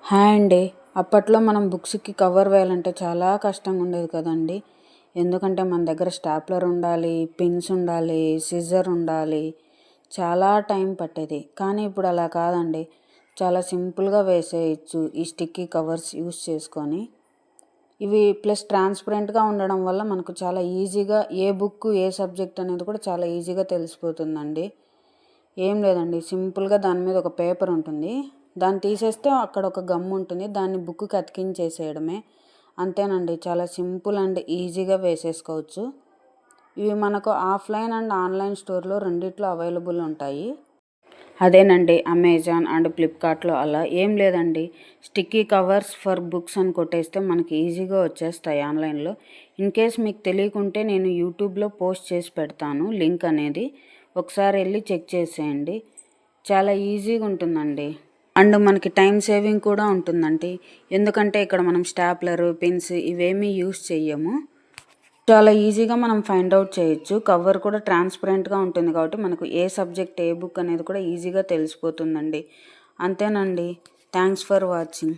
Hi అండి. అప్పట్లో మనం బుక్స్‌కి కవర్ వేయాలంటే చాలా కష్టంగా ఉండేది కదండీ! ఎందుకంటే మన దగ్గర స్టాప్లర్ ఉండాలి, పిన్స్ ఉండాలి, సిజర్ ఉండాలి. చాలా టైం పట్టేది. కానీ ఇప్పుడు అలా కాదండి. చాలా సింపుల్‌గా వేసేయొచ్చు ఈ స్టిక్కీ కవర్స్ యూస్ చేసుకొని. ఇవి ప్లస్ ట్రాన్స్పరెంట్‌గా ఉండడం వల్ల మనకు చాలా ఈజీగా ఏ బుక్, ఏ సబ్జెక్ట్ అనేది కూడా చాలా ఈజీగా తెలిసిపోతుందండి. ఏం లేదండి, సింపుల్‌గా దాని మీద ఒక పేపర్ ఉంటుంది. దాన్ని తీసేస్తే అక్కడ ఒక గమ్ ఉంటుంది. దాన్ని బుక్‌కి అతికించేసేయడమే. అంతేనండి, చాలా సింపుల్ అండ్ ఈజీగా వేసేసుకోవచ్చు. ఇవి మనకు ఆఫ్లైన్ అండ్ ఆన్లైన్ స్టోర్లో రెండిట్లో అవైలబుల్ ఉంటాయి. అదేనండి, అమెజాన్ అండ్ ఫ్లిప్కార్ట్లో అలా ఏం లేదండి. స్టిక్కీ కవర్స్ ఫర్ బుక్స్ అని కొట్టేస్తే మనకి ఈజీగా వచ్చేస్తాయి ఆన్లైన్లో. ఇన్కేస్ మీకు తెలియకుంటే నేను యూట్యూబ్లో పోస్ట్ చేసి పెడతాను లింక్ అనేది. ఒకసారి వెళ్ళి చెక్ చేసేయండి. చాలా ఈజీగా ఉంటుందండి. అండ్ మనకి టైం సేవింగ్ కూడా ఉంటుందండి. ఎందుకంటే ఇక్కడ మనం స్టాప్లర్, పిన్స్ ఇవేమీ యూస్ చెయ్యము. చాలా ఈజీగా మనం ఫైండ్ అవుట్ చేయొచ్చు. కవర్ కూడా ట్రాన్స్పరెంట్గా ఉంటుంది కాబట్టి మనకు ఏ సబ్జెక్ట్, ఏ బుక్ అనేది కూడా ఈజీగా తెలిసిపోతుందండి. అంతేనండి. Thanks for watching.